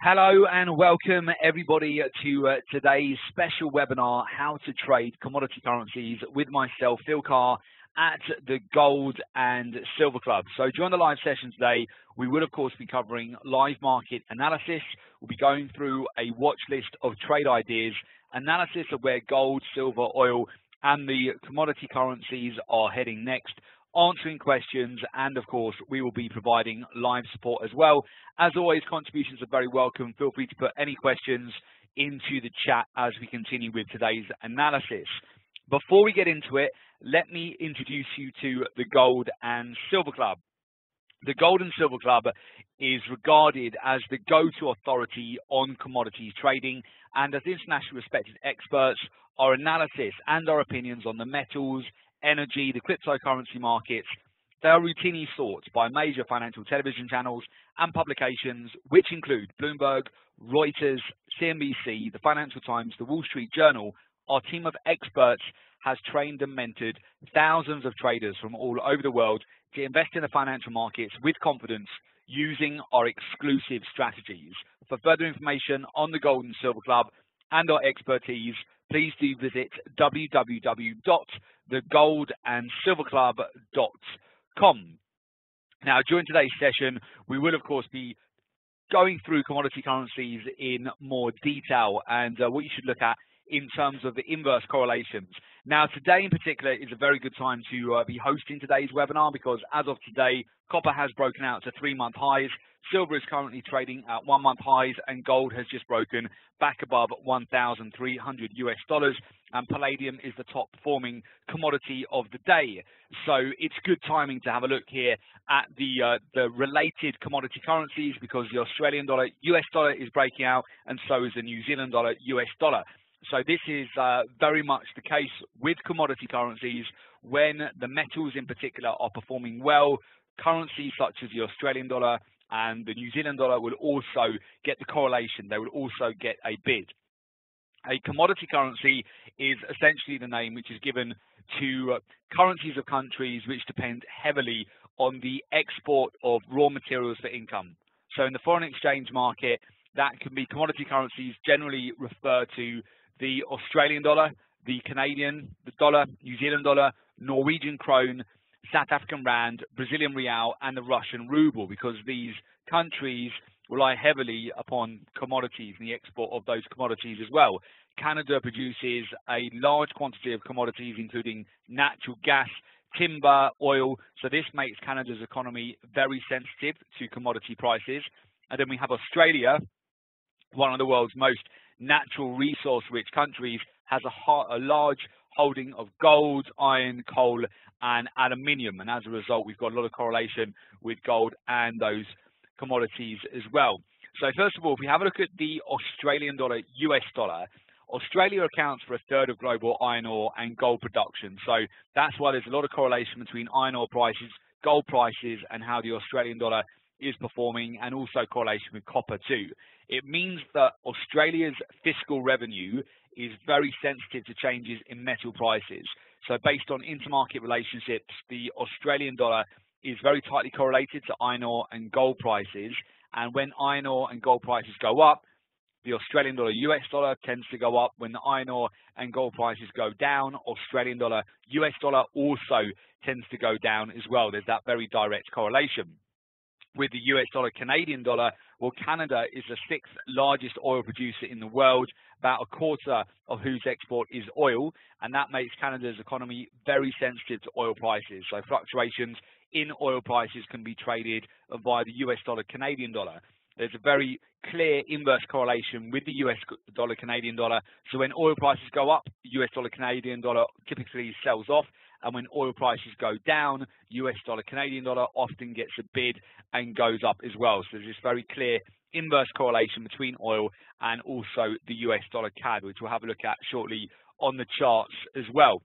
Hello and welcome everybody to today's special webinar, How to Trade Commodity Currencies, with myself, Phil Carr, at the Gold and Silver Club. So during the live session today, we will of course be covering live market analysis. We'll be going through a watch list of trade ideas, analysis of where gold, silver, oil, and the commodity currencies are heading next, answering questions, and of course we will be providing live support as well. As always, contributions are very welcome. Feel free to put any questions into the chat as we continue with today's analysis. Before we get into it, let me introduce you to the Gold and Silver Club. The Gold and Silver Club is regarded as the go-to authority on commodities trading, and as internationally respected experts, our analysis and our opinions on the metals, energy, the cryptocurrency markets, they are routinely sought by major financial television channels and publications, which include Bloomberg, Reuters, CNBC, the Financial Times, the Wall Street Journal. Our team of experts has trained and mentored thousands of traders from all over the world to invest in the financial markets with confidence using our exclusive strategies. For further information on the Gold and Silver Club and our expertise, please do visit www.thegoldandsilverclub.com. Now, during today's session, we will, of course, be going through commodity currencies in more detail and what you should look at in terms of the inverse correlations. Now, today in particular is a very good time to be hosting today's webinar because as of today, copper has broken out to 3-month highs, silver is currently trading at 1-month highs, and gold has just broken back above 1,300 US dollars, and palladium is the top performing commodity of the day. So it's good timing to have a look here at the related commodity currencies because the Australian dollar, US dollar is breaking out, and so is the New Zealand dollar, US dollar. So this is very much the case with commodity currencies. When the metals in particular are performing well, currencies such as the Australian dollar and the New Zealand dollar will also get the correlation. They will also get a bid. A commodity currency is essentially the name which is given to currencies of countries which depend heavily on the export of raw materials for income. So in the foreign exchange market, that can be commodity currencies generally refer to the Australian dollar, the Canadian dollar, New Zealand dollar, Norwegian krone, South African rand, Brazilian real, and the Russian ruble, because these countries rely heavily upon commodities and the export of those commodities as well. Canada produces a large quantity of commodities, including natural gas, timber, oil. So this makes Canada's economy very sensitive to commodity prices. And then we have Australia, one of the world's most natural resource-rich countries, has a large holding of gold, iron, coal, and aluminium. And as a result, we've got a lot of correlation with gold and those commodities as well. So first of all, if we have a look at the Australian dollar, US dollar, Australia accounts for 1/3 of global iron ore and gold production. So that's why there's a lot of correlation between iron ore prices, gold prices, and how the Australian dollar is performing, and also correlation with copper too. It means that Australia's fiscal revenue is very sensitive to changes in metal prices. So based on intermarket relationships, the Australian dollar is very tightly correlated to iron ore and gold prices. And when iron ore and gold prices go up, the Australian dollar, US dollar tends to go up. When the iron ore and gold prices go down, Australian dollar, US dollar also tends to go down as well. There's that very direct correlation. With the US dollar, Canadian dollar, well, Canada is the 6th largest oil producer in the world, about 1/4 of whose export is oil, and that makes Canada's economy very sensitive to oil prices. So fluctuations in oil prices can be traded via the US dollar, Canadian dollar. There's a very clear inverse correlation with the US dollar, Canadian dollar. So when oil prices go up, US dollar, Canadian dollar typically sells off. And when oil prices go down, US dollar, Canadian dollar often gets a bid and goes up as well. So there's this very clear inverse correlation between oil and also the US dollar CAD, which we'll have a look at shortly on the charts as well.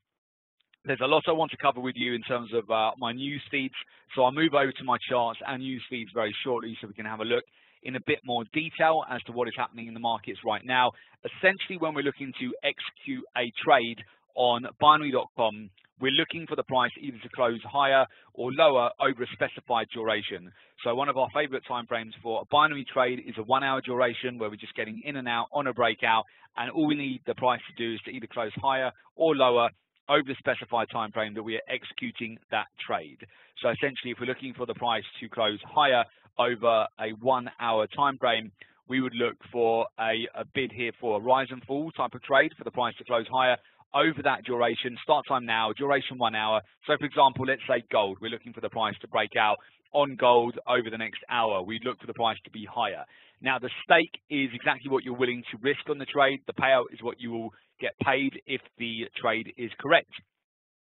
There's a lot I want to cover with you in terms of my news feeds. So I'll move over to my charts and news feeds very shortly so we can have a look in a bit more detail as to what is happening in the markets right now. Essentially, when we're looking to execute a trade on binary.com, we're looking for the price either to close higher or lower over a specified duration. So one of our favorite timeframes for a binary trade is a 1 hour duration where we're just getting in and out on a breakout, and all we need the price to do is to either close higher or lower over the specified time frame that we are executing that trade. So essentially, if we're looking for the price to close higher over a 1 hour time frame, we would look for a bid here for a rise and fall type of trade for the price to close higher over that duration. Start time now, duration 1 hour. So for example, let's say gold. We're looking for the price to break out on gold over the next hour. We'd look for the price to be higher. Now, the stake is exactly what you're willing to risk on the trade. The payout is what you will get paid if the trade is correct.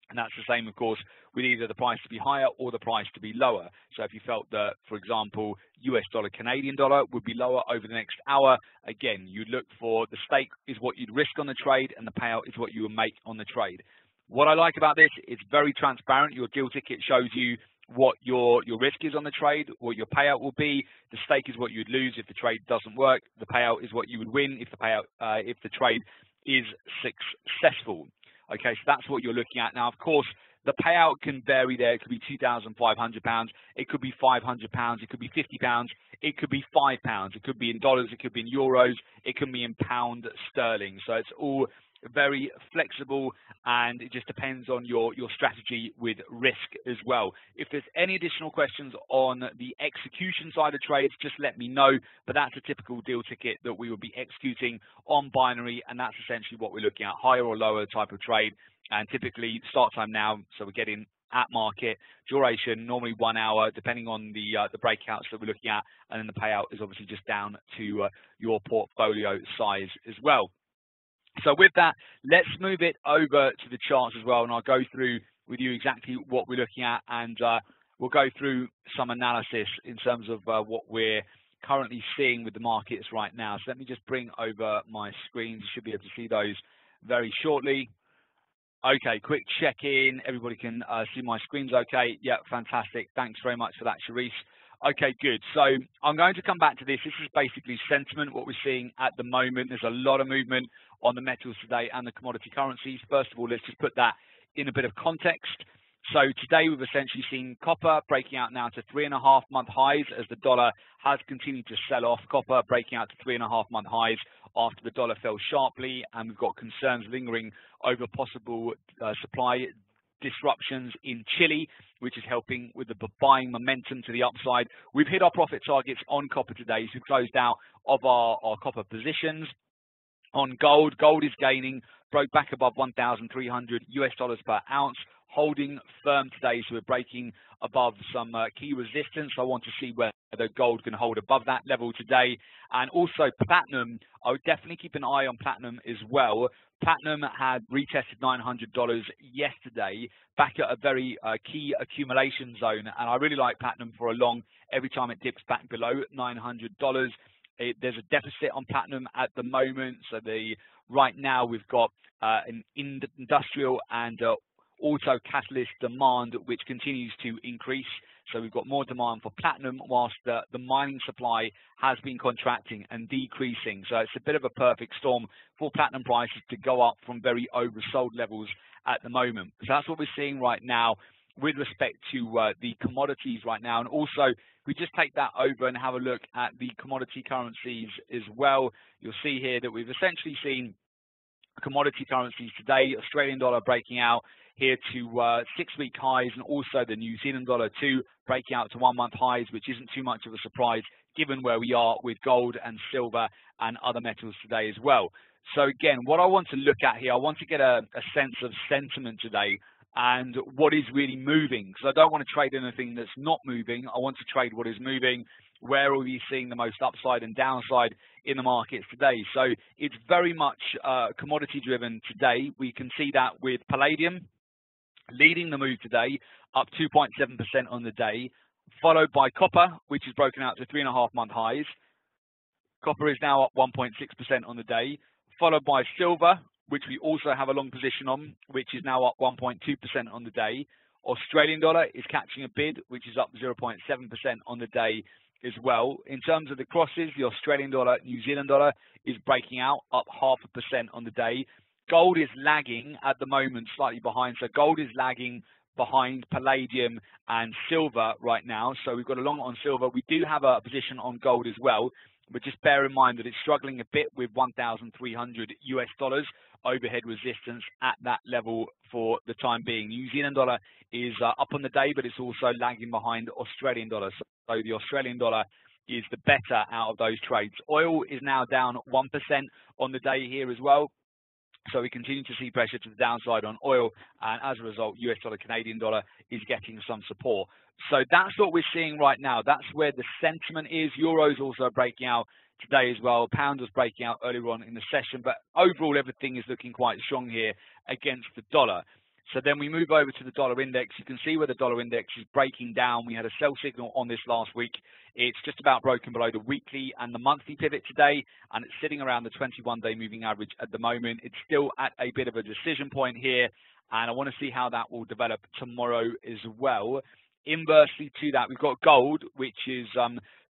And that's the same, of course, with either the price to be higher or the price to be lower. So if you felt that, for example, US dollar, Canadian dollar would be lower over the next hour, again, you'd look for the stake is what you'd risk on the trade and the payout is what you will make on the trade. What I like about this, it's very transparent. Your deal ticket shows you what your risk is on the trade, what your payout will be. The stake is what you'd lose if the trade doesn't work. The payout is what you would win if the trade is successful. Okay, so that's what you're looking at. Now, of course, the payout can vary there. It could be £2,500. It could be £500. It could be £50. It could be £5. It could be in dollars. It could be in euros. It can be in pound sterling. So it's all very flexible, and it just depends on your strategy with risk as well. If there's any additional questions on the execution side of trades, just let me know. But that's a typical deal ticket that we will be executing on binary, and that's essentially what we're looking at, higher or lower type of trade. And typically start time now, so we're getting at market, duration normally 1 hour, depending on the breakouts that we're looking at, and then the payout is obviously just down to your portfolio size as well. So with that, let's move it over to the charts as well, and I'll go through with you exactly what we're looking at, and we'll go through some analysis in terms of what we're currently seeing with the markets right now. So let me just bring over my screens. You should be able to see those very shortly. Okay, quick check-in. Everybody can see my screens okay? Yeah, fantastic. Thanks very much for that, Sharice. Okay, good. So I'm going to come back to this. This is basically sentiment, what we're seeing at the moment. There's a lot of movement on the metals today and the commodity currencies. First of all, let's just put that in a bit of context. So today we've essentially seen copper breaking out now to 3.5-month highs as the dollar has continued to sell off. Copper breaking out to 3.5-month highs after the dollar fell sharply, and we've got concerns lingering over possible supply disruptions in Chile, which is helping with the buying momentum to the upside. We've hit our profit targets on copper today, so we've closed out of our copper positions. On gold, gold is gaining, broke back above 1,300 US dollars per ounce, holding firm today, so we're breaking above some key resistance. I want to see whether gold can hold above that level today. And also platinum, I would definitely keep an eye on platinum as well. Platinum had retested $900 yesterday, back at a very key accumulation zone, and I really like platinum for a long. Every time it dips back below $900, there's a deficit on platinum at the moment. So right now we've got an industrial and auto catalyst demand which continues to increase. So we've got more demand for platinum whilst the mining supply has been contracting and decreasing. So it's a bit of a perfect storm for platinum prices to go up from very oversold levels at the moment. So that's what we're seeing right now with respect to the commodities right now. And also, if we just take that over and have a look at the commodity currencies as well, you'll see here that we've essentially seen commodity currencies today, Australian dollar breaking out here to 6-week highs, and also the New Zealand dollar too breaking out to 1-month highs, which isn't too much of a surprise given where we are with gold and silver and other metals today as well. So again, what I want to look at here, I want to get a sense of sentiment today and what is really moving. So I don't want to trade anything that's not moving. I want to trade what is moving. Where are we seeing the most upside and downside in the markets today? So it's very much commodity driven today. We can see that with palladium leading the move today, up 2.7% on the day, followed by copper, which is broken out to 3.5-month highs. Copper is now up 1.6% on the day, followed by silver, which we also have a long position on, which is now up 1.2% on the day. Australian dollar is catching a bid, which is up 0.7% on the day as well. In terms of the crosses, the Australian dollar, New Zealand dollar is breaking out, up 0.5% on the day. gold is lagging at the moment, slightly behind. So gold is lagging behind palladium and silver right now. So we've got a long on silver. We do have a position on gold as well, but just bear in mind that it's struggling a bit with 1,300 US dollars overhead resistance at that level for the time being. New Zealand dollar is up on the day, but it's also lagging behind Australian dollar. So the Australian dollar is the better out of those trades. Oil is now down 1% on the day here as well. So we continue to see pressure to the downside on oil, and as a result, US dollar, Canadian dollar is getting some support. So that's what we're seeing right now. That's where the sentiment is. Euro's also breaking out today as well. Pound was breaking out earlier on in the session, but overall everything is looking quite strong here against the dollar. So then we move over to the dollar index. You can see where the dollar index is breaking down. We had a sell signal on this last week. It's just about broken below the weekly and the monthly pivot today, and it's sitting around the 21-day moving average at the moment. It's still at a bit of a decision point here, and I want to see how that will develop tomorrow as well. Inversely to that, we've got gold, which is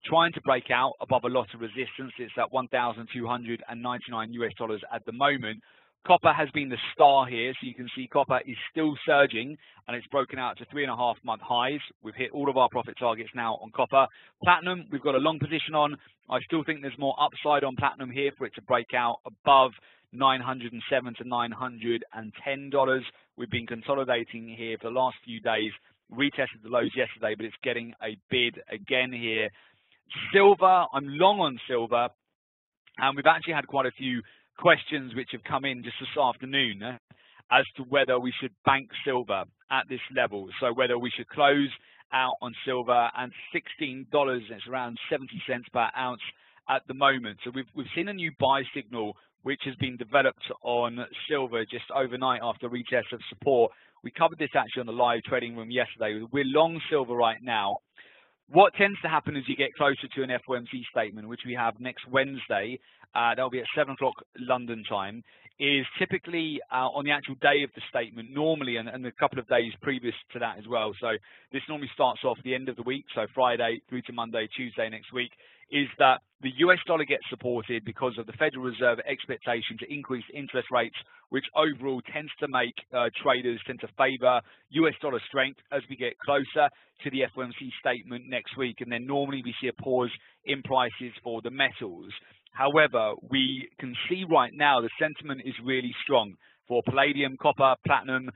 trying to break out above a lot of resistance. It's at 1,299 US dollars at the moment. Copper has been the star here, so you can see copper is still surging, and it's broken out to 3.5-month highs. We've hit all of our profit targets now on copper. Platinum, we've got a long position on. I still think there's more upside on platinum here for it to break out above $907 to $910. We've been consolidating here for the last few days, retested the lows yesterday, but it's getting a bid again here. Silver, I'm long on silver, and we've actually had quite a few questions which have come in just this afternoon as to whether we should bank silver at this level. So whether we should close out on silver and $16, it's around 70 cents per ounce at the moment. So we've seen a new buy signal which has been developed on silver just overnight after retest of support. We covered this actually on the live trading room yesterday. We're long silver right now. What tends to happen as you get closer to an FOMC statement, which we have next Wednesday, that'll be at 7 o'clock London time, is typically on the actual day of the statement, normally, and a couple of days previous to that as well. So this normally starts off the end of the week, so Friday through to Monday, Tuesday next week, is that the US dollar gets supported because of the Federal Reserve expectation to increase interest rates, which overall tends to make traders tend to favor US dollar strength as we get closer to the FOMC statement next week. And then normally we see a pause in prices for the metals. However, we can see right now the sentiment is really strong for palladium, copper, platinum,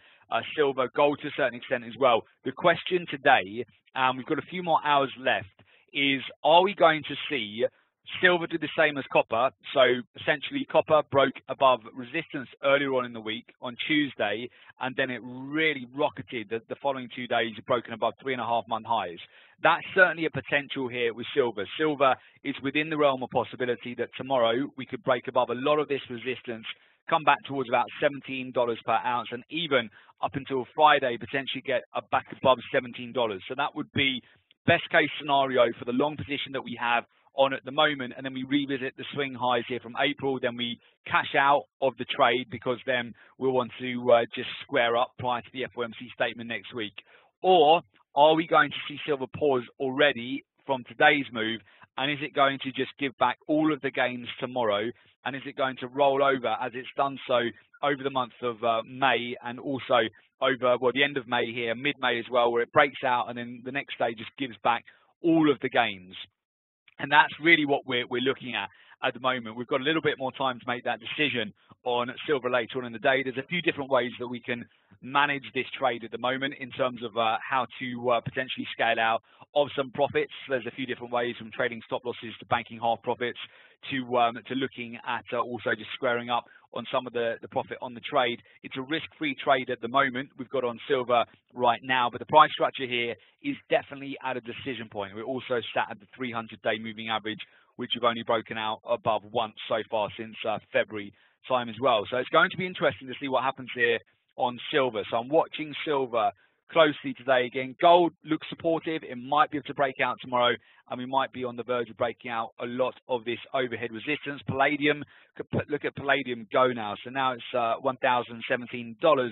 silver, gold to a certain extent as well. The question today, we've got a few more hours left, is are we going to see silver do the same as copper? So essentially copper broke above resistance earlier on in the week on Tuesday, and then it really rocketed the following 2 days, broken above 3.5-month highs. That's certainly a potential here with silver. Silver is within the realm of possibility that tomorrow we could break above a lot of this resistance, come back towards about $17 per ounce, and even up until Friday potentially get back above $17. So that would be best case scenario for the long position that we have on at the moment, and then we revisit the swing highs here from April, then we cash out of the trade because then we'll want to just square up prior to the FOMC statement next week. Or are we going to see silver pause already from today's move, and is it going to just give back all of the gains tomorrow, and is it going to roll over as it's done so over the month of May, and also over, well, the end of May here, mid-May as well, where it breaks out and then the next day just gives back all of the gains? And that's really what we're looking at the moment. We've got a little bit more time to make that decision on silver later on in the day. There's a few different ways that we can manage this trade at the moment in terms of how to potentially scale out of some profits. There's a few different ways, from trading stop losses to banking half profits to looking at also just squaring up on some of the profit on the trade. It's a risk-free trade at the moment we've got on silver right now, but the price structure here is definitely at a decision point. We're also sat at the 300-day moving average, which we've only broken out above once so far since February time as well. So it's going to be interesting to see what happens here on silver. So I'm watching silver closely today. Again, gold looks supportive. It might be able to break out tomorrow, and we might be on the verge of breaking out a lot of this overhead resistance. Palladium, look at palladium go now. So now it's $1,017.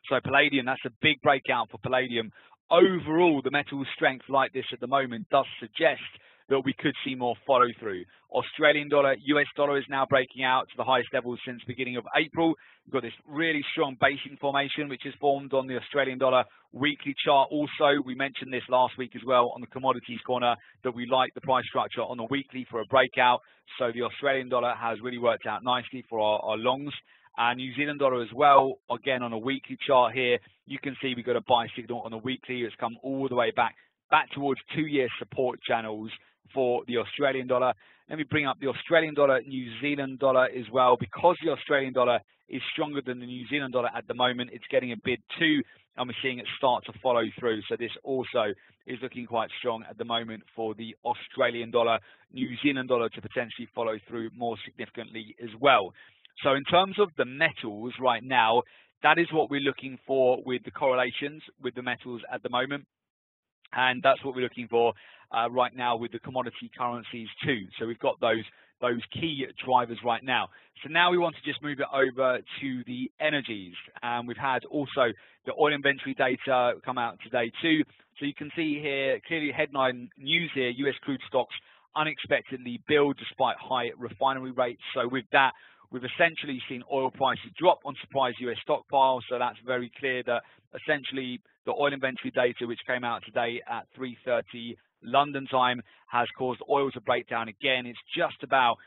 So palladium, that's a big breakout for palladium. Overall, the metal strength like this at the moment does suggest that we could see more follow through. Australian dollar, US dollar is now breaking out to the highest levels since beginning of April. We've got this really strong basing formation, which is formed on the Australian dollar weekly chart. Also, we mentioned this last week as well on the commodities corner, that we like the price structure on the weekly for a breakout. So the Australian dollar has really worked out nicely for our longs. And New Zealand dollar as well, again on a weekly chart here, you can see we've got a buy signal on the weekly. It's come all the way back towards 2-year support channels for the Australian dollar. Let me bring up the Australian dollar, New Zealand dollar as well. Because the Australian dollar is stronger than the New Zealand dollar at the moment, it's getting a bid too, and we're seeing it start to follow through. So this also is looking quite strong at the moment for the Australian dollar, New Zealand dollar to potentially follow through more significantly as well. So in terms of the metals right now, that is what we're looking for with the correlations with the metals at the moment. And that's what we're looking for right now with the commodity currencies too. So we've got those key drivers right now. So now we want to just move it over to the energies. And we've had also the oil inventory data come out today too. So you can see here, clearly headline news here, US crude stocks unexpectedly build despite high refinery rates. So with that, we've essentially seen oil prices drop on surprise US stockpiles, so that's very clear that essentially the oil inventory data, which came out today at 3:30 London time, has caused oil to break down again. It's just about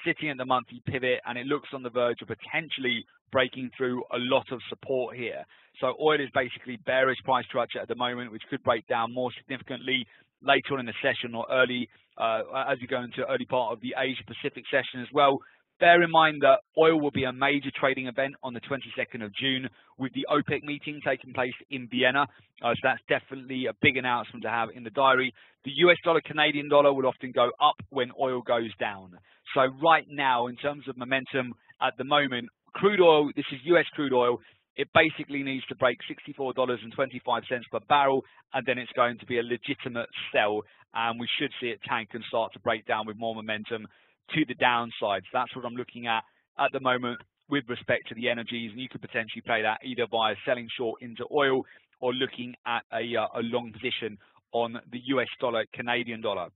sitting at the monthly pivot, and it looks on the verge of potentially breaking through a lot of support here. So oil is basically bearish price structure at the moment, which could break down more significantly later on in the session or early, as we go into early part of the Asia Pacific session as well. Bear in mind that oil will be a major trading event on the 22nd of June with the OPEC meeting taking place in Vienna. So that's definitely a big announcement to have in the diary. The US dollar, Canadian dollar will often go up when oil goes down. So right now, in terms of momentum at the moment, crude oil, this is US crude oil, it basically needs to break $64.25 per barrel, and then it's going to be a legitimate sell, and we should see it tank and start to break down with more momentum to the downside. So that's what I'm looking at the moment with respect to the energies, and you could potentially play that either via selling short into oil or looking at a long position on the US dollar, Canadian dollar.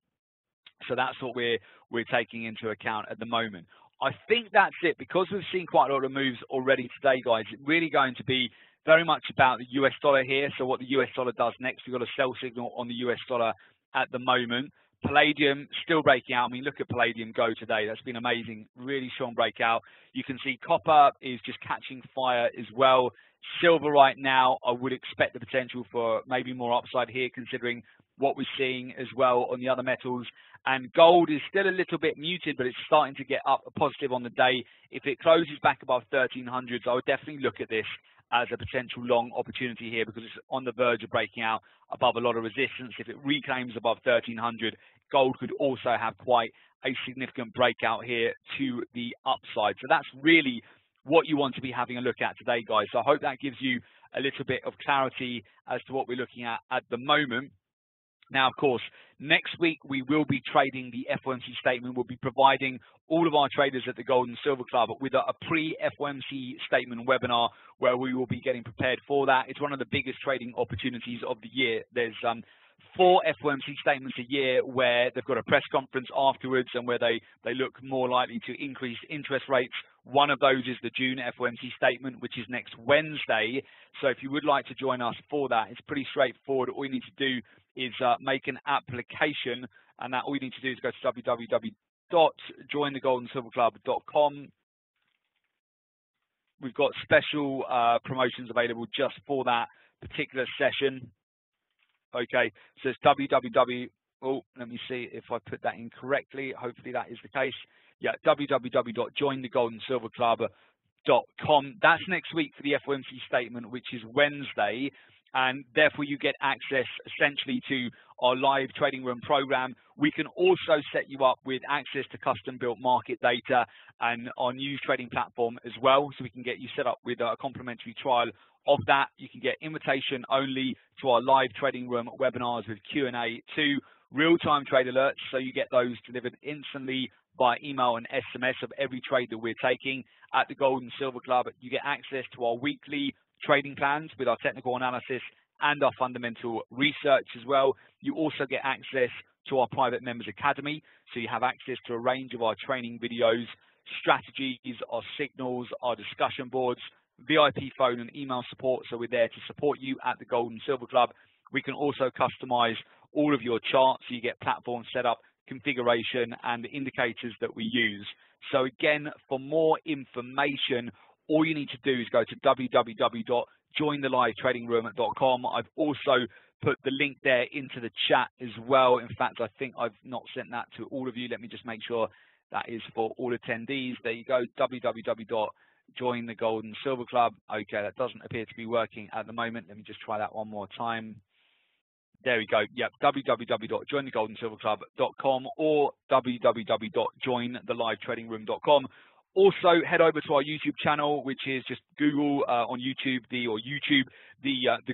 So that's what we're taking into account at the moment. I think that's it. Because we've seen quite a lot of moves already today, guys, it's really going to be very much about the US dollar here. So what the US dollar does next, we've got a sell signal on the US dollar at the moment. Palladium still breaking out. I mean, look at Palladium go today. That's been amazing. Really strong breakout. You can see copper is just catching fire as well. Silver right now, I would expect the potential for maybe more upside here, considering what we're seeing as well on the other metals. And gold is still a little bit muted, but it's starting to get up positive on the day. If it closes back above 1300s, I would definitely look at this as a potential long opportunity here, because it's on the verge of breaking out above a lot of resistance. If it reclaims above 1300, gold could also have quite a significant breakout here to the upside. So that's really what you want to be having a look at today, guys. So I hope that gives you a little bit of clarity as to what we're looking at the moment. Now, of course, next week we will be trading the FOMC statement. We'll be providing all of our traders at the Gold and Silver Club with a pre-FOMC statement webinar where we will be getting prepared for that. It's one of the biggest trading opportunities of the year. There's 4 FOMC statements a year where they've got a press conference afterwards and where they look more likely to increase interest rates. One of those is the June FOMC statement, which is next Wednesday. So if you would like to join us for that, it's pretty straightforward. All you need to do is make an application, and that all you need to do is go to www.jointhegoldandsilverclub.com. We've got special promotions available just for that particular session. Okay, so it's oh, let me see if I put that in correctly. Hopefully that is the case. Yeah, www.jointhegoldandsilverclub.com. That's next week for the FOMC statement, which is Wednesday. And therefore you get access essentially to our live trading room program. We can also set you up with access to custom built market data and our news trading platform as well. So we can get you set up with a complimentary trial of that. You can get invitation only to our live trading room webinars with Q&A too, real-time trade alerts. So you get those delivered instantly by email and SMS of every trade that we're taking at the Gold and Silver Club. You get access to our weekly trading plans with our technical analysis and our fundamental research as well. You also get access to our private members academy, so you have access to a range of our training videos, strategies, our signals, our discussion boards, VIP phone and email support. So we're there to support you at the Gold and Silver Club. We can also customize all of your charts, so you get platform setup, configuration, and the indicators that we use. So again, for more information, all you need to do is go to www.jointhelivetradingroom.com. I've also put the link there into the chat as well. In fact, I think I've not sent that to all of you. Let me just make sure that is for all attendees. There you go, www.jointhegold and silver club. Okay, that doesn't appear to be working at the moment. Let me just try that one more time. There we go. Yep, www.jointhegoldensilverclub.com or www.jointhelivetradingroom.com. Also, head over to our YouTube channel, which is just Google on YouTube, the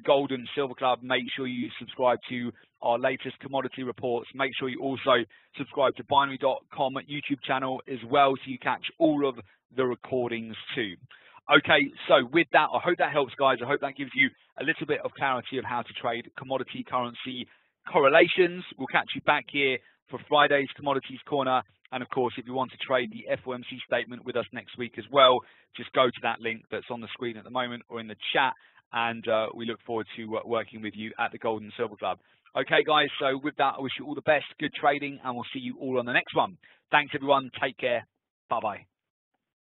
Gold and Silver Club. Make sure you subscribe to our latest commodity reports. Make sure you also subscribe to binary.com YouTube channel as well, so you catch all of the recordings too. Okay, so with that, I hope that helps, guys. I hope that gives you a little bit of clarity of how to trade commodity currency correlations. We'll catch you back here for Friday's Commodities Corner. And of course, if you want to trade the FOMC statement with us next week as well, just go to that link that's on the screen at the moment or in the chat. And we look forward to working with you at the Gold and Silver Club. Okay, guys, so with that, I wish you all the best, good trading, and we'll see you all on the next one. Thanks, everyone. Take care. Bye-bye.